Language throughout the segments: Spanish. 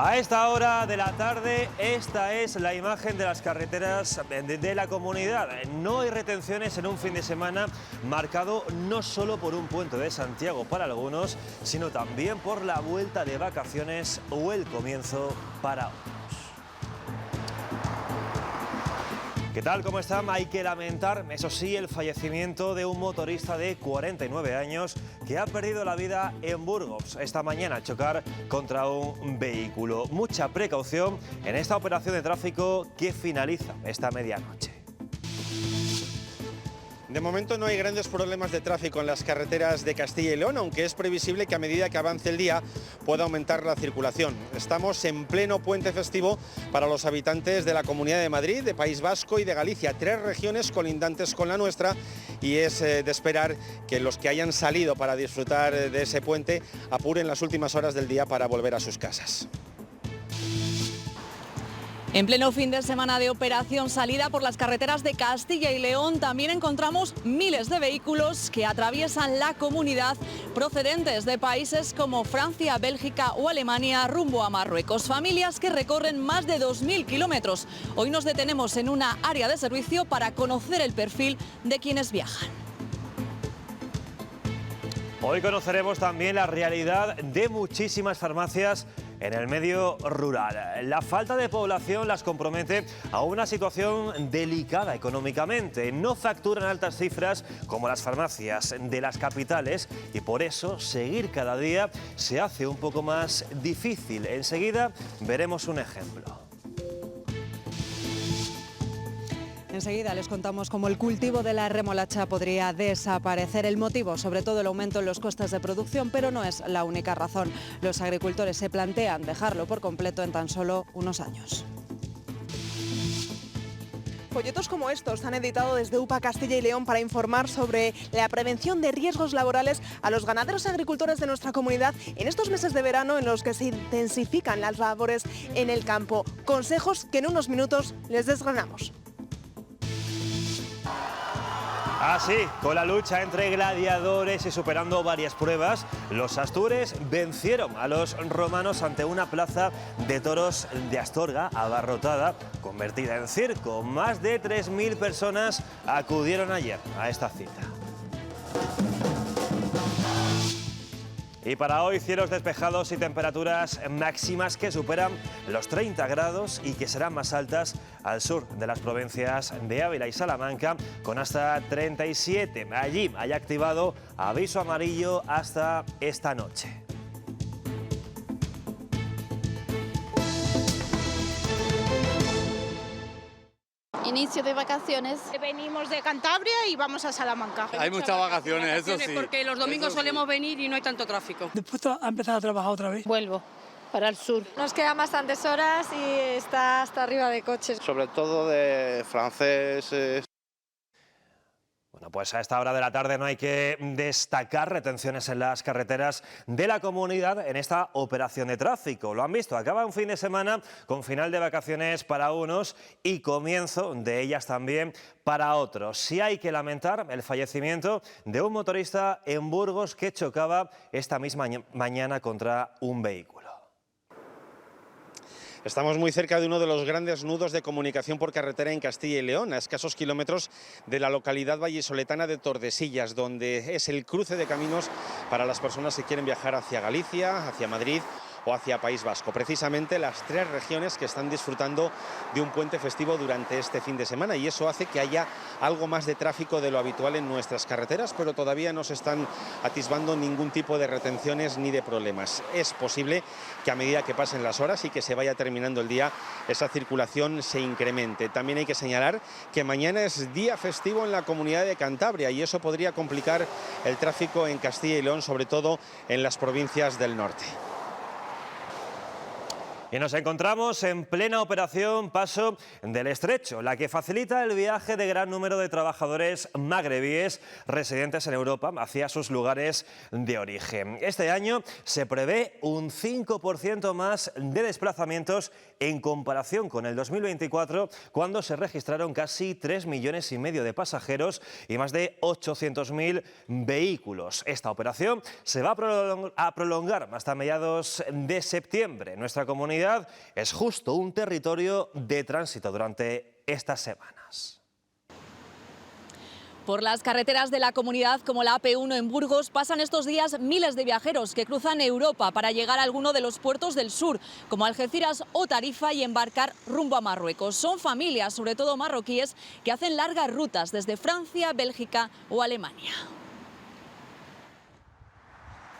A esta hora de la tarde, esta es la imagen de las carreteras de la comunidad. No hay retenciones en un fin de semana marcado no solo por un puente de Santiago para algunos, sino también por la vuelta de vacaciones o el comienzo para otros. ¿Qué tal? ¿Cómo están? Hay que lamentar, eso sí, el fallecimiento de un motorista de 49 años que ha perdido la vida en Burgos esta mañana al chocar contra un vehículo. Mucha precaución en esta operación de tráfico que finaliza esta medianoche. De momento no hay grandes problemas de tráfico en las carreteras de Castilla y León, aunque es previsible que a medida que avance el día pueda aumentar la circulación. Estamos en pleno puente festivo para los habitantes de la Comunidad de Madrid, de País Vasco y de Galicia, 3 regiones colindantes con la nuestra, y es de esperar que los que hayan salido para disfrutar de ese puente apuren las últimas horas del día para volver a sus casas. En pleno fin de semana de operación salida por las carreteras de Castilla y León, también encontramos miles de vehículos que atraviesan la comunidad procedentes de países como Francia, Bélgica o Alemania rumbo a Marruecos. Familias que recorren más de 2.000 kilómetros. Hoy nos detenemos en una área de servicio para conocer el perfil de quienes viajan. Hoy conoceremos también la realidad de muchísimas farmacias en el medio rural. La falta de población las compromete a una situación delicada económicamente. No facturan altas cifras como las farmacias de las capitales y por eso seguir cada día se hace un poco más difícil. Enseguida veremos un ejemplo. Enseguida les contamos cómo el cultivo de la remolacha podría desaparecer. El motivo, sobre todo el aumento en los costes de producción, pero no es la única razón. Los agricultores se plantean dejarlo por completo en tan solo unos años. Folletos como estos han editado desde UPA Castilla y León para informar sobre la prevención de riesgos laborales a los ganaderos y agricultores de nuestra comunidad en estos meses de verano en los que se intensifican las labores en el campo. Consejos que en unos minutos les desgranamos. Así, con la lucha entre gladiadores y superando varias pruebas, los astures vencieron a los romanos ante una plaza de toros de Astorga abarrotada, convertida en circo. Más de 3.000 personas acudieron ayer a esta cita. Y para hoy, cielos despejados y temperaturas máximas que superan los 30 grados y que serán más altas al sur de las provincias de Ávila y Salamanca, con hasta 37. Allí hay activado aviso amarillo hasta esta noche. Inicio de vacaciones. Venimos de Cantabria y vamos a Salamanca. Hay muchas vacaciones, eso sí. Porque los domingos solemos venir y no hay tanto tráfico. Después a empezar a trabajar otra vez. Vuelvo para el sur. Nos quedan bastantes horas y está hasta arriba de coches. Sobre todo de franceses. Bueno, pues a esta hora de la tarde no hay que destacar retenciones en las carreteras de la comunidad en esta operación de tráfico. Lo han visto, acaba un fin de semana con final de vacaciones para unos y comienzo de ellas también para otros. Sí hay que lamentar el fallecimiento de un motorista en Burgos que chocaba esta misma mañana contra un vehículo. Estamos muy cerca de uno de los grandes nudos de comunicación por carretera en Castilla y León, a escasos kilómetros de la localidad vallisoletana de Tordesillas, donde es el cruce de caminos para las personas que quieren viajar hacia Galicia, hacia Madrid o hacia País Vasco. Precisamente las 3 regiones que están disfrutando de un puente festivo durante este fin de semana, y eso hace que haya algo más de tráfico de lo habitual en nuestras carreteras, pero todavía no se están atisbando ningún tipo de retenciones ni de problemas. Es posible que a medida que pasen las horas y que se vaya terminando el día, esa circulación se incremente. También hay que señalar que mañana es día festivo en la Comunidad de Cantabria y eso podría complicar el tráfico en Castilla y León, sobre todo en las provincias del norte. Y nos encontramos en plena operación Paso del Estrecho, la que facilita el viaje de gran número de trabajadores magrebíes residentes en Europa hacia sus lugares de origen. Este año se prevé un 5% más de desplazamientos en comparación con el 2024, cuando se registraron casi 3,5 millones de pasajeros y más de 800.000 vehículos. Esta operación se va a prolongar hasta mediados de septiembre. Nuestra comunidad comunidad es justo un territorio de tránsito durante estas semanas. Por las carreteras de la comunidad, como la AP1 en Burgos, pasan estos días miles de viajeros que cruzan Europa para llegar a alguno de los puertos del sur, como Algeciras o Tarifa, y embarcar rumbo a Marruecos. Son familias, sobre todo marroquíes, que hacen largas rutas desde Francia, Bélgica o Alemania.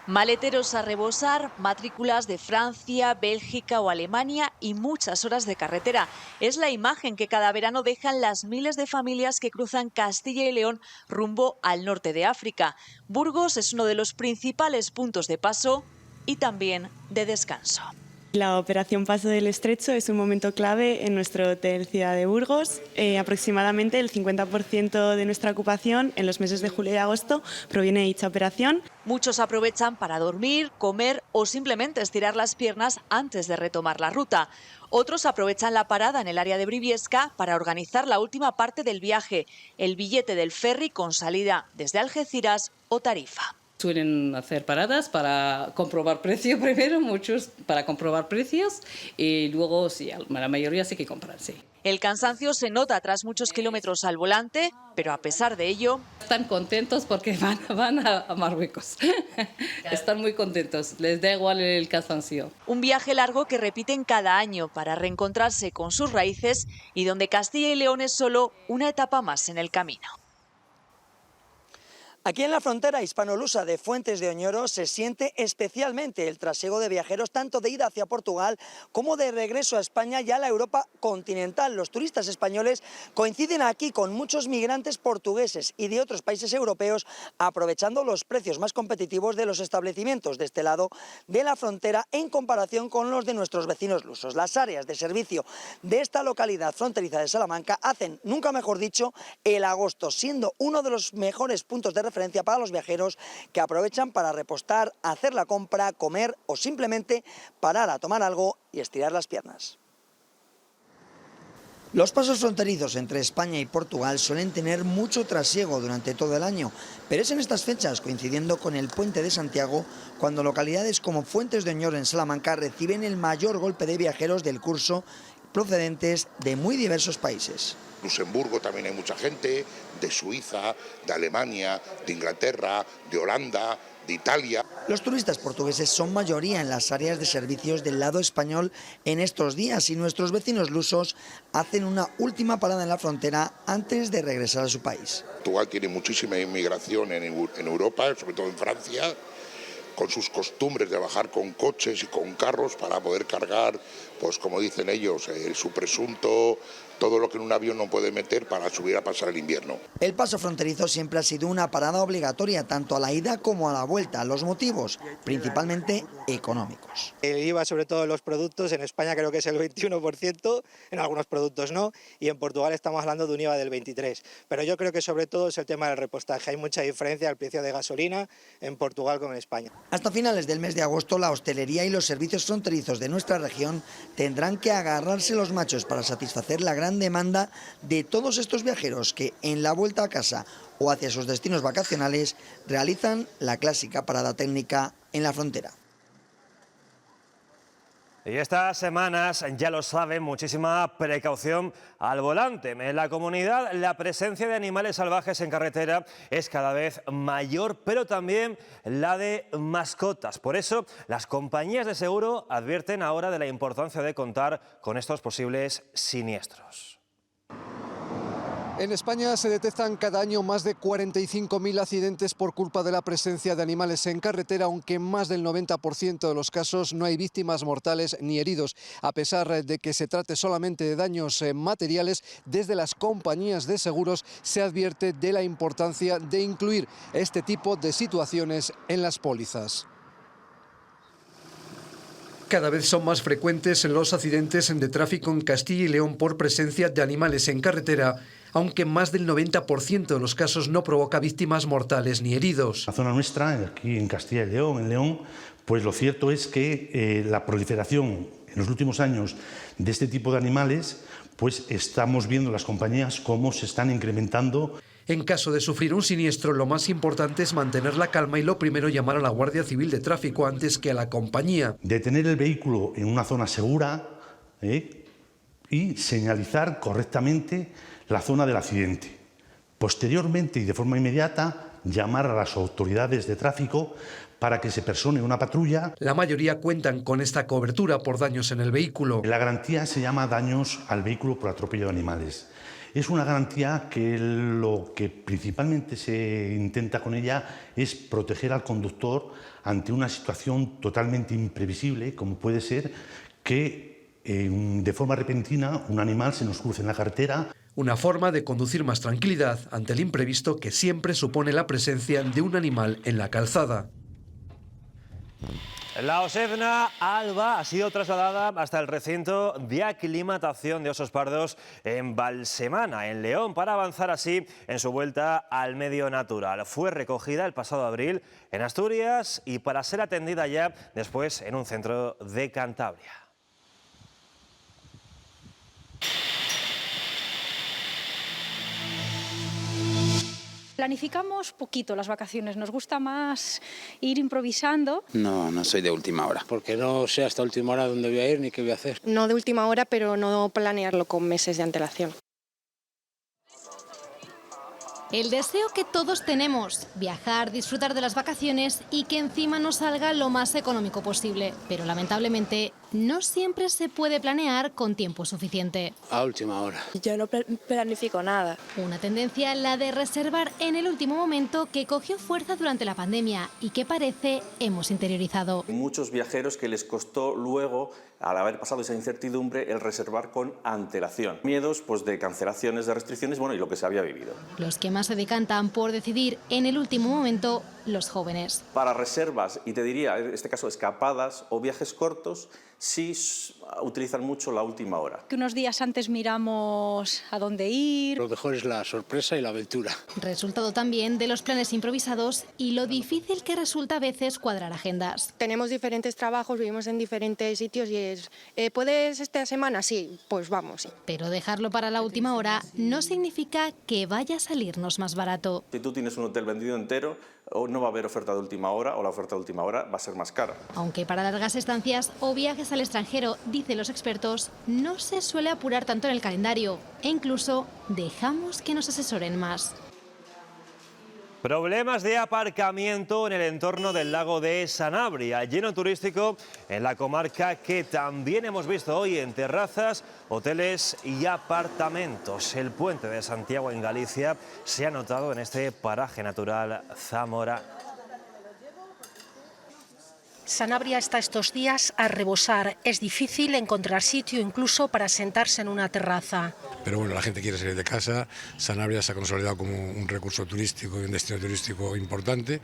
Maleteros a rebosar, matrículas de Francia, Bélgica o Alemania y muchas horas de carretera. Es la imagen que cada verano dejan las miles de familias que cruzan Castilla y León rumbo al norte de África. Burgos es uno de los principales puntos de paso y también de descanso. La operación Paso del Estrecho es un momento clave en nuestro hotel Ciudad de Burgos. Aproximadamente el 50% de nuestra ocupación en los meses de julio y agosto proviene de dicha operación. Muchos aprovechan para dormir, comer o simplemente estirar las piernas antes de retomar la ruta. Otros aprovechan la parada en el área de Briviesca para organizar la última parte del viaje, el billete del ferry con salida desde Algeciras o Tarifa. Suelen hacer paradas para comprobar precio primero, muchos para comprobar precios y luego sí, la mayoría sí que compran, sí. El cansancio se nota tras muchos kilómetros al volante, pero a pesar de ello... Están contentos porque van a Marruecos. Están muy contentos, les da igual el cansancio. Un viaje largo que repiten cada año para reencontrarse con sus raíces y donde Castilla y León es solo una etapa más en el camino. Aquí en la frontera hispano-lusa de Fuentes de Oñoro se siente especialmente el trasiego de viajeros tanto de ida hacia Portugal como de regreso a España y a la Europa continental. Los turistas españoles coinciden aquí con muchos migrantes portugueses y de otros países europeos, aprovechando los precios más competitivos de los establecimientos de este lado de la frontera en comparación con los de nuestros vecinos lusos. Las áreas de servicio de esta localidad fronteriza de Salamanca hacen, nunca mejor dicho, el agosto, siendo uno de los mejores puntos de referencia para los viajeros que aprovechan para repostar, hacer la compra, comer o simplemente parar a tomar algo y estirar las piernas. Los pasos fronterizos entre España y Portugal suelen tener mucho trasiego durante todo el año, pero es en estas fechas, coincidiendo con el Puente de Santiago, cuando localidades como Fuentes de Oñoro en Salamanca reciben el mayor golpe de viajeros del curso procedentes de muy diversos países. Luxemburgo también hay mucha gente, de Suiza, de Alemania, de Inglaterra, de Holanda, de Italia. Los turistas portugueses son mayoría en las áreas de servicios del lado español en estos días y nuestros vecinos lusos hacen una última parada en la frontera antes de regresar a su país. Portugal tiene muchísima inmigración en Europa, sobre todo en Francia, con sus costumbres de bajar con coches y con carros para poder cargar, pues como dicen ellos, su presunto, todo lo que en un avión no puede meter para subir a pasar el invierno. El paso fronterizo siempre ha sido una parada obligatoria, tanto a la ida como a la vuelta. Los motivos, principalmente económicos. El IVA, sobre todo en los productos, en España creo que es el 21%, en algunos productos no, y en Portugal estamos hablando de un IVA del 23%. Pero yo creo que sobre todo es el tema del repostaje. Hay mucha diferencia al precio de gasolina en Portugal como en España. Hasta finales del mes de agosto, la hostelería y los servicios fronterizos de nuestra región tendrán que agarrarse los machos para satisfacer la gran demanda de todos estos viajeros que en la vuelta a casa o hacia sus destinos vacacionales realizan la clásica parada técnica en la frontera. Y estas semanas, ya lo saben, muchísima precaución al volante. En la comunidad la presencia de animales salvajes en carretera es cada vez mayor, pero también la de mascotas. Por eso, las compañías de seguro advierten ahora de la importancia de contar con estos posibles siniestros. En España se detectan cada año más de 45.000 accidentes por culpa de la presencia de animales en carretera, aunque en más del 90% de los casos no hay víctimas mortales ni heridos. A pesar de que se trate solamente de daños materiales, desde las compañías de seguros se advierte de la importancia de incluir este tipo de situaciones en las pólizas. Cada vez son más frecuentes los accidentes de tráfico en Castilla y León por presencia de animales en carretera, aunque más del 90% de los casos no provoca víctimas mortales ni heridos. La zona nuestra, aquí en Castilla y León, en León, pues lo cierto es que la proliferación en los últimos años de este tipo de animales, pues estamos viendo las compañías cómo se están incrementando. En caso de sufrir un siniestro, lo más importante es mantener la calma y lo primero llamar a la Guardia Civil de Tráfico antes que a la compañía. Detener el vehículo en una zona segura y señalizar correctamente la zona del accidente. Posteriormente y de forma inmediata, llamar a las autoridades de tráfico para que se persone una patrulla. La mayoría cuentan con esta cobertura por daños en el vehículo. La garantía se llama daños al vehículo por atropello de animales. Es una garantía que lo que principalmente se intenta con ella es proteger al conductor ante una situación totalmente imprevisible, como puede ser que de forma repentina un animal se nos cruce en la carretera. Una forma de conducir más tranquilidad ante el imprevisto que siempre supone la presencia de un animal en la calzada. La Osezna Alba ha sido trasladada hasta el recinto de aclimatación de osos pardos en Balsemana, en León, para avanzar así en su vuelta al medio natural. Fue recogida el pasado abril en Asturias y para ser atendida ya después en un centro de Cantabria. Planificamos poquito las vacaciones, nos gusta más ir improvisando. No soy de última hora. Porque no sé hasta última hora dónde voy a ir ni qué voy a hacer. No de última hora, pero no planearlo con meses de antelación. El deseo que todos tenemos, viajar, disfrutar de las vacaciones y que encima nos salga lo más económico posible. Pero lamentablemente no siempre se puede planear con tiempo suficiente. A última hora. Yo no planifico nada. Una tendencia, la de reservar en el último momento, que cogió fuerza durante la pandemia y que parece hemos interiorizado. Muchos viajeros que les costó luego, al haber pasado esa incertidumbre, el reservar con antelación. Miedos pues, de cancelaciones, de restricciones, bueno, y lo que se había vivido. Los que más se decantan por decidir en el último momento, los jóvenes. Para reservas, y te diría, en este caso, escapadas o viajes cortos, sí utilizan mucho la última hora. Que unos días antes miramos a dónde ir. Lo mejor es la sorpresa y la aventura. Resultado también de los planes improvisados y lo difícil que resulta a veces cuadrar agendas. Tenemos diferentes trabajos, vivimos en diferentes sitios y es, ¿puedes esta semana? Sí, pues vamos. Sí. Pero dejarlo para la última hora no significa que vaya a salirnos más barato. Si tú tienes un hotel vendido entero, o no va a haber oferta de última hora o la oferta de última hora va a ser más cara. Aunque para largas estancias o viajes al extranjero, dicen los expertos, no se suele apurar tanto en el calendario e incluso dejamos que nos asesoren más. Problemas de aparcamiento en el entorno del lago de Sanabria, lleno turístico en la comarca que también hemos visto hoy en terrazas, hoteles y apartamentos. El puente de Santiago en Galicia se ha notado en este paraje natural zamorano. Sanabria está estos días a rebosar. Es difícil encontrar sitio incluso para sentarse en una terraza. Pero bueno, la gente quiere salir de casa. Sanabria se ha consolidado como un recurso turístico y un destino turístico importante.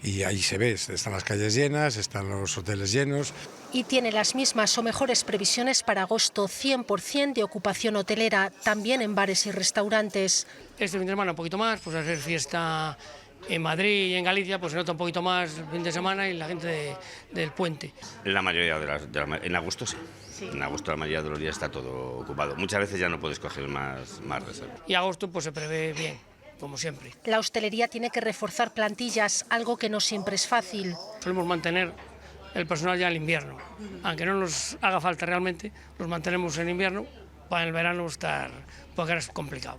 Y ahí se ve, están las calles llenas, están los hoteles llenos. Y tiene las mismas o mejores previsiones para agosto, 100% de ocupación hotelera, también en bares y restaurantes. Este fin de semana un poquito más, pues hacer fiesta en Madrid y en Galicia, pues se nota un poquito más el fin de semana y la gente del puente. La mayoría en agosto sí. En agosto la mayoría de los días está todo ocupado. Muchas veces ya no puedes coger más reservas. Y agosto pues se prevé bien, como siempre. La hostelería tiene que reforzar plantillas, algo que no siempre es fácil. Solemos mantener el personal ya en invierno. Aunque no nos haga falta realmente, los mantenemos en invierno para el verano estar, porque ahora es complicado.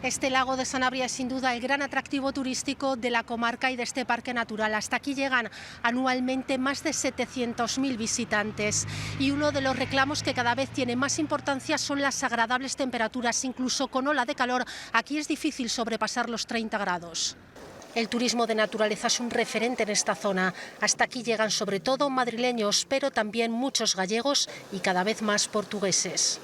Este lago de Sanabria es sin duda el gran atractivo turístico de la comarca y de este parque natural. Hasta aquí llegan anualmente más de 700.000 visitantes y uno de los reclamos que cada vez tiene más importancia son las agradables temperaturas. Incluso con ola de calor, aquí es difícil sobrepasar los 30 grados. El turismo de naturaleza es un referente en esta zona. Hasta aquí llegan sobre todo madrileños, pero también muchos gallegos y cada vez más portugueses.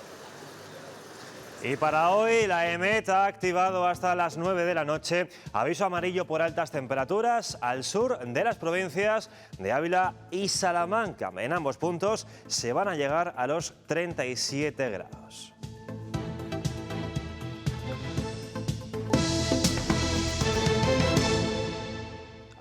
Y para hoy la EMET ha activado hasta las 9 de la noche aviso amarillo por altas temperaturas al sur de las provincias de Ávila y Salamanca. En ambos puntos se van a llegar a los 37 grados.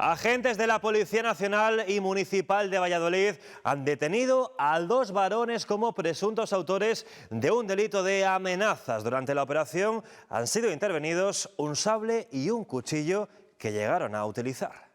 Agentes de la Policía Nacional y Municipal de Valladolid han detenido a 2 varones como presuntos autores de un delito de amenazas. Durante la operación han sido intervenidos un sable y un cuchillo que llegaron a utilizar.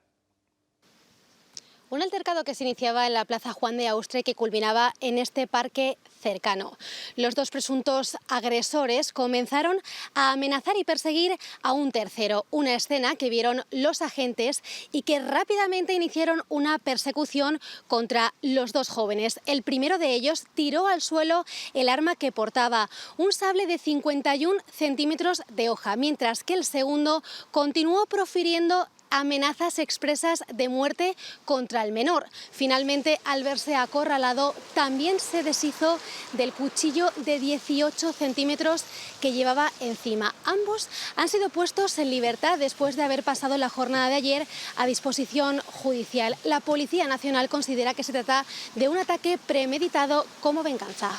Un altercado que se iniciaba en la Plaza Juan de Austria y que culminaba en este parque cercano. Los 2 presuntos agresores comenzaron a amenazar y perseguir a un tercero, una escena que vieron los agentes y que rápidamente iniciaron una persecución contra los 2 jóvenes. El primero de ellos tiró al suelo el arma que portaba, un sable de 51 centímetros de hoja, mientras que el segundo continuó profiriendo amenazas expresas de muerte contra el menor. Finalmente, al verse acorralado, también se deshizo del cuchillo de 18 centímetros que llevaba encima. Ambos han sido puestos en libertad después de haber pasado la jornada de ayer a disposición judicial. La Policía Nacional considera que se trata de un ataque premeditado como venganza.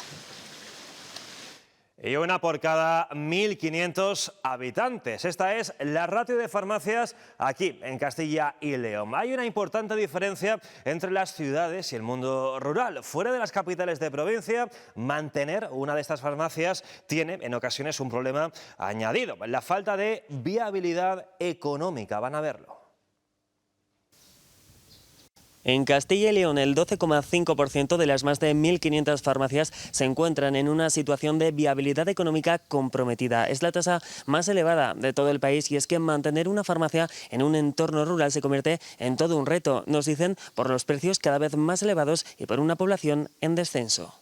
Y una por cada 1.500 habitantes. Esta es la ratio de farmacias aquí, en Castilla y León. Hay una importante diferencia entre las ciudades y el mundo rural. Fuera de las capitales de provincia, mantener una de estas farmacias tiene en ocasiones un problema añadido: la falta de viabilidad económica. Van a verlo. En Castilla y León, el 12,5% de las más de 1.500 farmacias se encuentran en una situación de viabilidad económica comprometida. Es la tasa más elevada de todo el país y es que mantener una farmacia en un entorno rural se convierte en todo un reto, nos dicen, por los precios cada vez más elevados y por una población en descenso.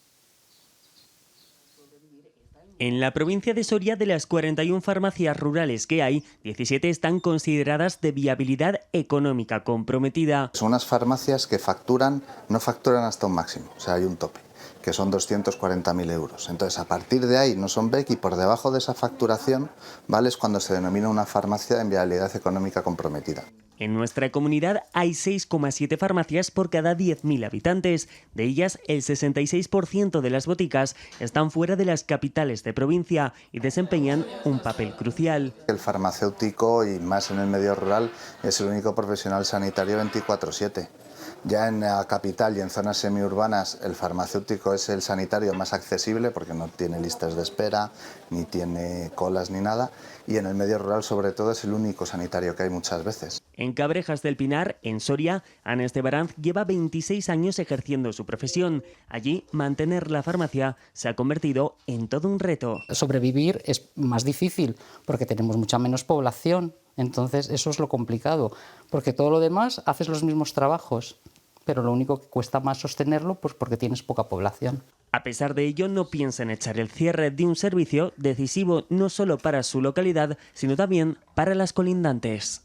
En la provincia de Soria, de las 41 farmacias rurales que hay, 17 están consideradas de viabilidad económica comprometida. Son unas farmacias que no facturan hasta un máximo, o sea, hay un tope, que son 240.000 euros. Entonces, a partir de ahí no son BEC y por debajo de esa facturación, ¿vale?, es cuando se denomina una farmacia en viabilidad económica comprometida. En nuestra comunidad hay 6,7 farmacias por cada 10.000 habitantes. De ellas, el 66% de las boticas están fuera de las capitales de provincia y desempeñan un papel crucial. El farmacéutico, y más en el medio rural, es el único profesional sanitario 24/7. Ya en la capital y en zonas semiurbanas el farmacéutico es el sanitario más accesible porque no tiene listas de espera, ni tiene colas ni nada, y en el medio rural sobre todo es el único sanitario que hay muchas veces. En Cabrejas del Pinar, en Soria, Ana Estebaranz lleva 26 años ejerciendo su profesión. Allí, mantener la farmacia se ha convertido en todo un reto. Sobrevivir es más difícil porque tenemos mucha menos población. Entonces eso es lo complicado, porque todo lo demás haces los mismos trabajos, pero lo único que cuesta más sostenerlo pues porque tienes poca población. A pesar de ello, no piensa en echar el cierre de un servicio decisivo no solo para su localidad, sino también para las colindantes.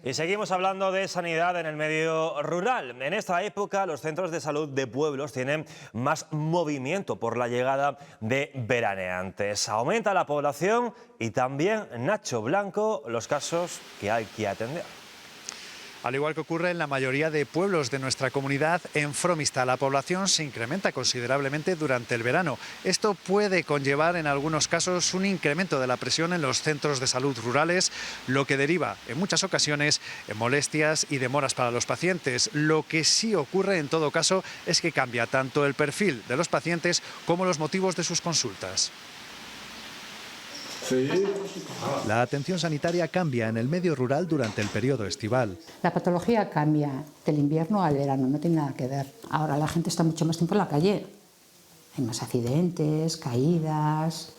Y seguimos hablando de sanidad en el medio rural. En esta época los centros de salud de pueblos tienen más movimiento por la llegada de veraneantes. Aumenta la población y también, Nacho Blanco, los casos que hay que atender. Al igual que ocurre en la mayoría de pueblos de nuestra comunidad, en Fromista la población se incrementa considerablemente durante el verano. Esto puede conllevar en algunos casos un incremento de la presión en los centros de salud rurales, lo que deriva en muchas ocasiones en molestias y demoras para los pacientes. Lo que sí ocurre en todo caso es que cambia tanto el perfil de los pacientes como los motivos de sus consultas. La atención sanitaria cambia en el medio rural durante el periodo estival. La patología cambia del invierno al verano, no tiene nada que ver. Ahora la gente está mucho más tiempo en la calle. Hay más accidentes, caídas,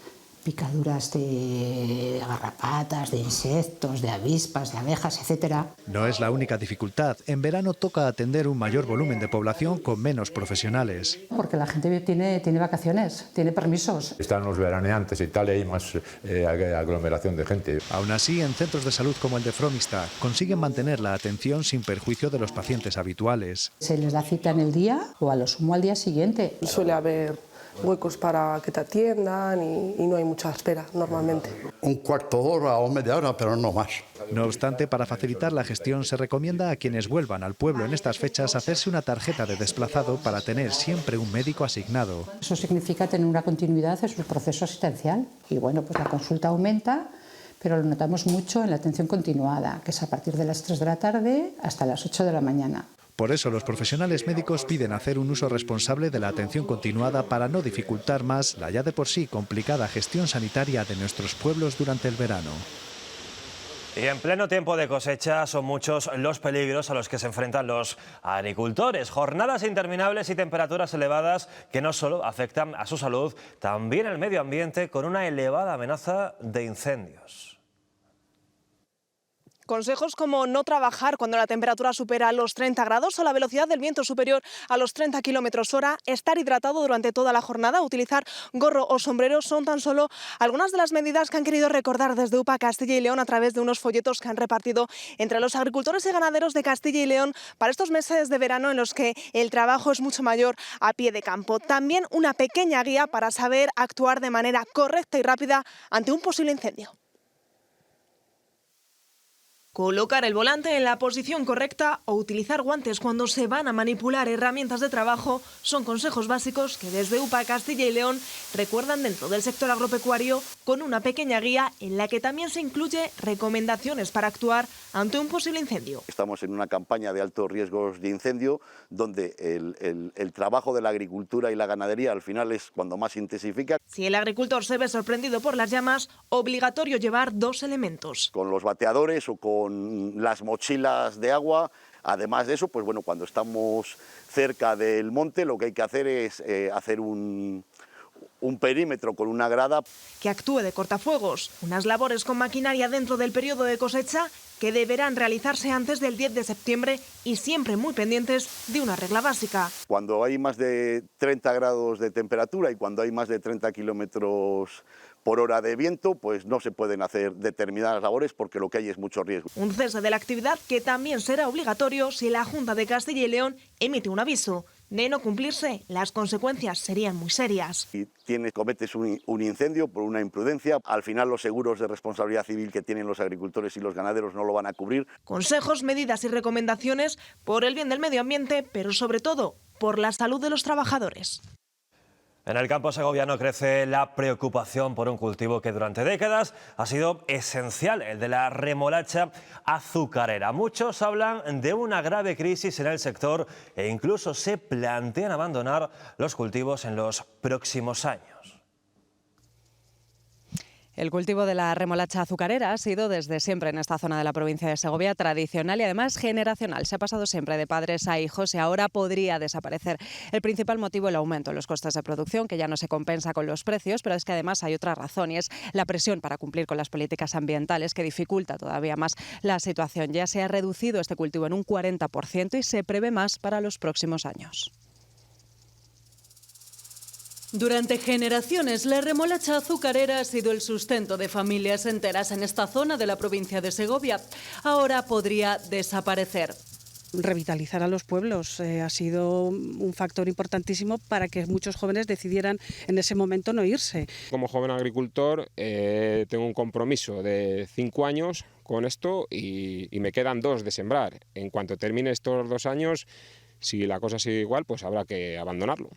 picaduras de garrapatas, de insectos, de avispas, de abejas, etc. No es la única dificultad. En verano toca atender un mayor volumen de población con menos profesionales. Porque la gente tiene vacaciones, tiene permisos. Están los veraneantes y tal, y hay más aglomeración de gente. Aún así, en centros de salud como el de Fromista, consiguen mantener la atención sin perjuicio de los pacientes habituales. Se les da cita en el día o a lo sumo al día siguiente. Suele haber huecos para que te atiendan y no hay mucha espera normalmente. Un cuarto de hora o media hora, pero no más. No obstante, para facilitar la gestión se recomienda a quienes vuelvan al pueblo en estas fechas hacerse una tarjeta de desplazado para tener siempre un médico asignado. Eso significa tener una continuidad en su proceso asistencial y bueno, pues la consulta aumenta, pero lo notamos mucho en la atención continuada, que es a partir de las 3 de la tarde hasta las 8 de la mañana. Por eso los profesionales médicos piden hacer un uso responsable de la atención continuada para no dificultar más la ya de por sí complicada gestión sanitaria de nuestros pueblos durante el verano. Y en pleno tiempo de cosecha son muchos los peligros a los que se enfrentan los agricultores. Jornadas interminables y temperaturas elevadas que no solo afectan a su salud, también al medio ambiente, con una elevada amenaza de incendios. Consejos como no trabajar cuando la temperatura supera los 30 grados o la velocidad del viento superior a los 30 km/h, estar hidratado durante toda la jornada, utilizar gorro o sombrero son tan solo algunas de las medidas que han querido recordar desde UPA Castilla y León a través de unos folletos que han repartido entre los agricultores y ganaderos de Castilla y León para estos meses de verano en los que el trabajo es mucho mayor a pie de campo. También una pequeña guía para saber actuar de manera correcta y rápida ante un posible incendio. Colocar el volante en la posición correcta o utilizar guantes cuando se van a manipular herramientas de trabajo son consejos básicos que desde UPA Castilla y León recuerdan dentro del sector agropecuario, con una pequeña guía en la que también se incluye recomendaciones para actuar ante un posible incendio. Estamos en una campaña de altos riesgos de incendio donde el trabajo de la agricultura y la ganadería al final es cuando más se intensifica. Si el agricultor se ve sorprendido por las llamas, obligatorio llevar 2 elementos. Con los bateadores o con las mochilas de agua. Además de eso, pues bueno, cuando estamos cerca del monte lo que hay que hacer es hacer un perímetro con una grada. Que actúe de cortafuegos, unas labores con maquinaria dentro del periodo de cosecha que deberán realizarse antes del 10 de septiembre y siempre muy pendientes de una regla básica. Cuando hay más de 30 grados de temperatura y cuando hay más de 30 kilómetros por hora de viento, pues no se pueden hacer determinadas labores porque lo que hay es mucho riesgo. Un cese de la actividad que también será obligatorio si la Junta de Castilla y León emite un aviso. De no cumplirse, las consecuencias serían muy serias. Si cometes un incendio por una imprudencia, al final los seguros de responsabilidad civil que tienen los agricultores y los ganaderos no lo van a cubrir. Consejos, medidas y recomendaciones por el bien del medio ambiente, pero sobre todo por la salud de los trabajadores. En el campo segoviano crece la preocupación por un cultivo que durante décadas ha sido esencial, el de la remolacha azucarera. Muchos hablan de una grave crisis en el sector e incluso se plantean abandonar los cultivos en los próximos años. El cultivo de la remolacha azucarera ha sido desde siempre en esta zona de la provincia de Segovia tradicional y además generacional. Se ha pasado siempre de padres a hijos y ahora podría desaparecer. El principal motivo es el aumento en los costes de producción, que ya no se compensa con los precios, pero es que además hay otra razón y es la presión para cumplir con las políticas ambientales que dificulta todavía más la situación. Ya se ha reducido este cultivo en un 40% y se prevé más para los próximos años. Durante generaciones, la remolacha azucarera ha sido el sustento de familias enteras en esta zona de la provincia de Segovia. Ahora podría desaparecer. Revitalizar a los pueblos ha sido un factor importantísimo para que muchos jóvenes decidieran en ese momento no irse. Como joven agricultor tengo un compromiso de 5 años con esto y me quedan 2 de sembrar. En cuanto termine estos 2 años, si la cosa sigue igual, pues habrá que abandonarlo.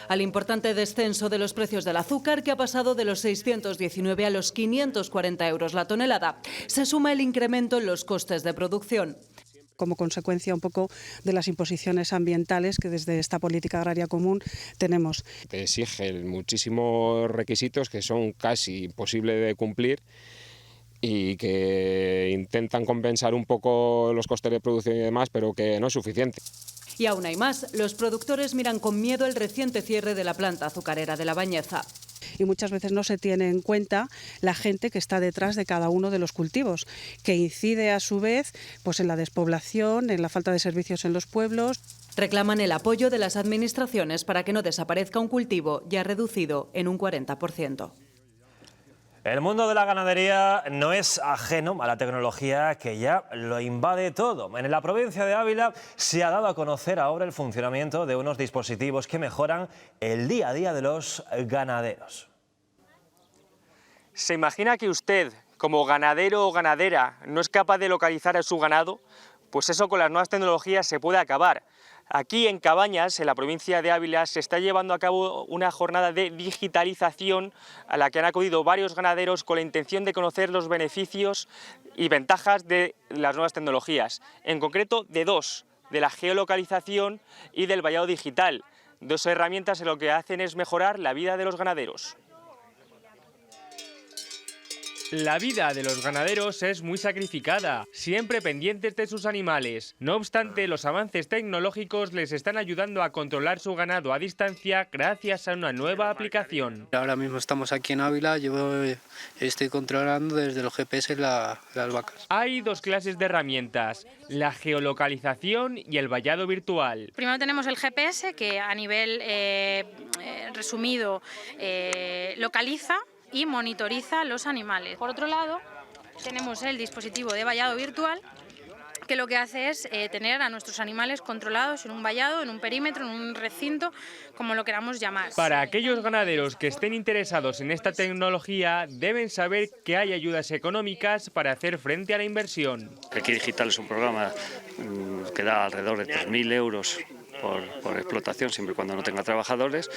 Al importante descenso de los precios del azúcar, que ha pasado de los 619 a los 540 euros la tonelada, se suma el incremento en los costes de producción. Como consecuencia un poco de las imposiciones ambientales que desde esta política agraria común tenemos. Te exigen muchísimos requisitos que son casi imposibles de cumplir y que intentan compensar un poco los costes de producción y demás, pero que no es suficiente. Y aún hay más. Los productores miran con miedo el reciente cierre de la planta azucarera de La Bañeza. Y muchas veces no se tiene en cuenta la gente que está detrás de cada uno de los cultivos, que incide a su vez pues en la despoblación, en la falta de servicios en los pueblos. Reclaman el apoyo de las administraciones para que no desaparezca un cultivo ya reducido en un 40%. El mundo de la ganadería no es ajeno a la tecnología que ya lo invade todo. En la provincia de Ávila se ha dado a conocer ahora el funcionamiento de unos dispositivos que mejoran el día a día de los ganaderos. ¿Se imagina que usted, como ganadero o ganadera, no es capaz de localizar a su ganado? Pues eso con las nuevas tecnologías se puede acabar. Aquí en Cabañas, en la provincia de Ávila, se está llevando a cabo una jornada de digitalización a la que han acudido varios ganaderos con la intención de conocer los beneficios y ventajas de las nuevas tecnologías, en concreto de dos, de la geolocalización y del vallado digital, dos herramientas que lo que hacen es mejorar la vida de los ganaderos. La vida de los ganaderos es muy sacrificada, siempre pendientes de sus animales. No obstante, los avances tecnológicos les están ayudando a controlar su ganado a distancia gracias a una nueva aplicación. Ahora mismo estamos aquí en Ávila, yo estoy controlando desde los GPS las vacas. Hay dos clases de herramientas, la geolocalización y el vallado virtual. Primero tenemos el GPS, que a nivel resumido localiza y monitoriza los animales. Por otro lado, tenemos el dispositivo de vallado virtual, que lo que hace es tener a nuestros animales controlados en un vallado, en un perímetro, en un recinto, como lo queramos llamar. Para aquellos ganaderos que estén interesados en esta tecnología, deben saber que hay ayudas económicas para hacer frente a la inversión. Aquí Digital es un programa que da alrededor de 3.000 euros por explotación, siempre y cuando no tenga trabajadores.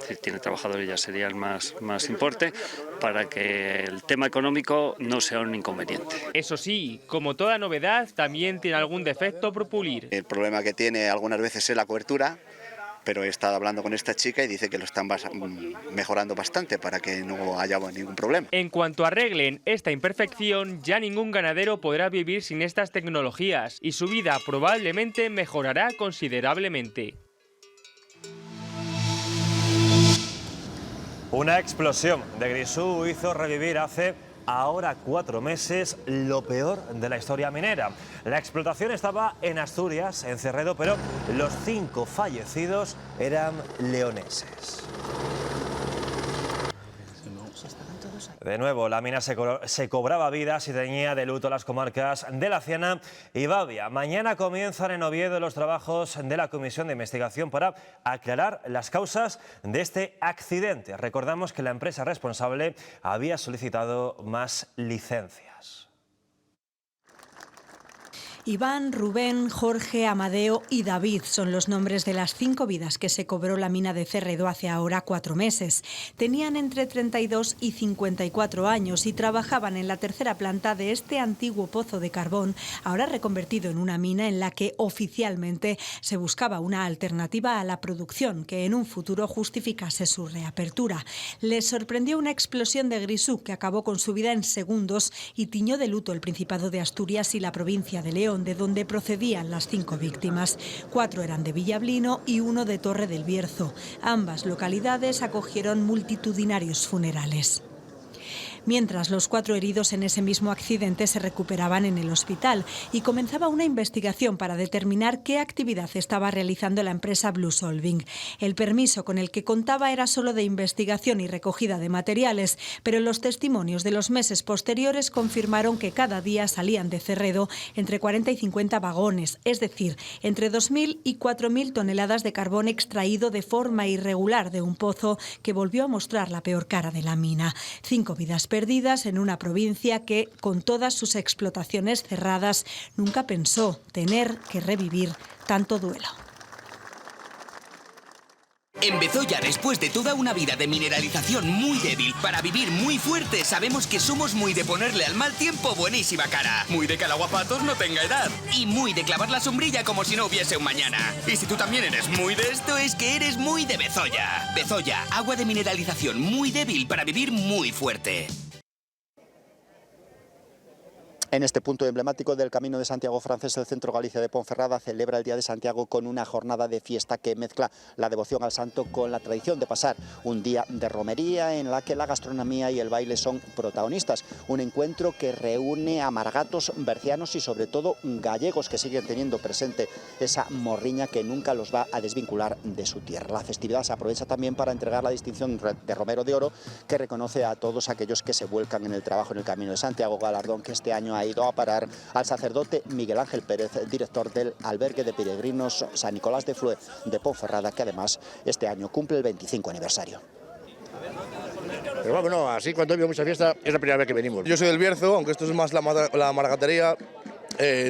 Si tiene trabajadores ya sería el más importe, para que el tema económico no sea un inconveniente. Eso sí, como toda novedad, también tiene algún defecto por pulir. El problema que tiene algunas veces es la cobertura, pero he estado hablando con esta chica y dice que lo están mejorando bastante para que no haya ningún problema. En cuanto arreglen esta imperfección, ya ningún ganadero podrá vivir sin estas tecnologías y su vida probablemente mejorará considerablemente. Una explosión de Grisú hizo revivir hace ahora 4 meses lo peor de la historia minera. La explotación estaba en Asturias, en Cerredo, pero los 5 fallecidos eran leoneses. De nuevo, la mina se cobraba vidas y teñía de luto las comarcas de La Ciana y Babia. Mañana comienzan en Oviedo los trabajos de la Comisión de Investigación para aclarar las causas de este accidente. Recordamos que la empresa responsable había solicitado más licencias. Iván, Rubén, Jorge, Amadeo y David son los nombres de las 5 vidas que se cobró la mina de Cerredo hace ahora 4 meses. Tenían entre 32 y 54 años y trabajaban en la tercera planta de este antiguo pozo de carbón, ahora reconvertido en una mina en la que oficialmente se buscaba una alternativa a la producción que en un futuro justificase su reapertura. Les sorprendió una explosión de Grisú que acabó con su vida en segundos y tiñó de luto el Principado de Asturias y la provincia de León, de donde procedían las 5 víctimas. 4 eran de Villablino y 1 de Torre del Bierzo. Ambas localidades acogieron multitudinarios funerales. Mientras, los 4 heridos en ese mismo accidente se recuperaban en el hospital y comenzaba una investigación para determinar qué actividad estaba realizando la empresa Blue Solving. El permiso con el que contaba era solo de investigación y recogida de materiales, pero los testimonios de los meses posteriores confirmaron que cada día salían de Cerredo entre 40 y 50 vagones, es decir, entre 2.000 y 4.000 toneladas de carbón extraído de forma irregular de un pozo que volvió a mostrar la peor cara de la mina. 5 vidas perdidas en una provincia que, con todas sus explotaciones cerradas, nunca pensó tener que revivir tanto duelo. En Bezoya, después de toda una vida de mineralización muy débil para vivir muy fuerte, sabemos que somos muy de ponerle al mal tiempo buenísima cara. Muy de que el aguapatos no tenga edad. Y muy de clavar la sombrilla como si no hubiese un mañana. Y si tú también eres muy de esto, es que eres muy de Bezoya. Bezoya, agua de mineralización muy débil para vivir muy fuerte. En este punto emblemático del Camino de Santiago francés, el Centro Galicia de Ponferrada celebra el Día de Santiago con una jornada de fiesta que mezcla la devoción al santo con la tradición de pasar un día de romería en la que la gastronomía y el baile son protagonistas. Un encuentro que reúne a margatos, bercianos y sobre todo gallegos que siguen teniendo presente esa morriña que nunca los va a desvincular de su tierra. La festividad se aprovecha también para entregar la distinción de Romero de Oro que reconoce a todos aquellos que se vuelcan en el trabajo en el Camino de Santiago, galardón que este año ha ido a parar al sacerdote Miguel Ángel Pérez, director del albergue de peregrinos San Nicolás de Flué de Ponferrada, que además este año cumple el 25 aniversario. Pero bueno, así cuando veo mucha fiesta es la primera vez que venimos. Yo soy del Bierzo, aunque esto es más la margatería.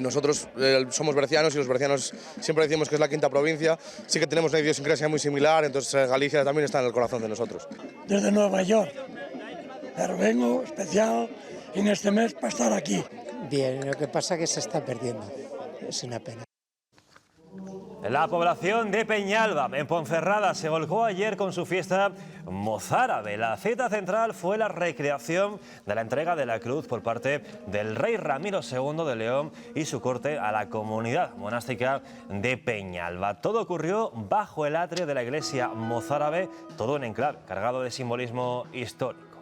Nosotros somos bercianos y los bercianos siempre decimos que es la quinta provincia, sí que tenemos una idiosincrasia muy similar, entonces Galicia también está en el corazón de nosotros. Desde Nueva York, pero vengo especial en este mes para estar aquí. Bien, lo que pasa es que se está perdiendo, es una pena. La población de Peñalba, en Ponferrada, se volcó ayer con su fiesta mozárabe. La cita central fue la recreación de la entrega de la cruz por parte del rey Ramiro II de León y su corte a la comunidad monástica de Peñalba. Todo ocurrió bajo el atrio de la iglesia mozárabe, todo en enclave, cargado de simbolismo histórico.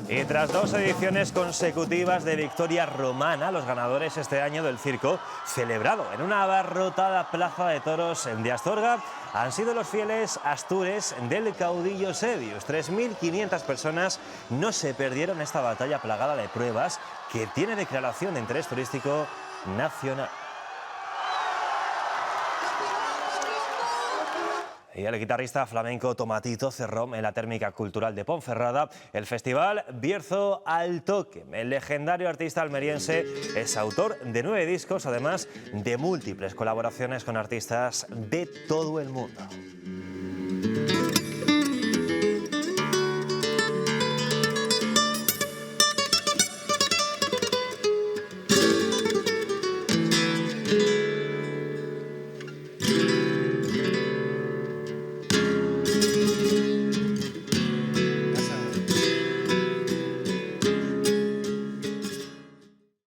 Y tras 2 ediciones consecutivas de victoria romana, los ganadores este año del circo, celebrado en una abarrotada plaza de toros de Astorga, han sido los fieles astures del caudillo Sebius. 3.500 personas no se perdieron esta batalla plagada de pruebas que tiene declaración de interés turístico nacional. Y el guitarrista flamenco Tomatito cerró en la Térmica Cultural de Ponferrada el festival Bierzo al Toque. El legendario artista almeriense es autor de 9 discos, además de múltiples colaboraciones con artistas de todo el mundo.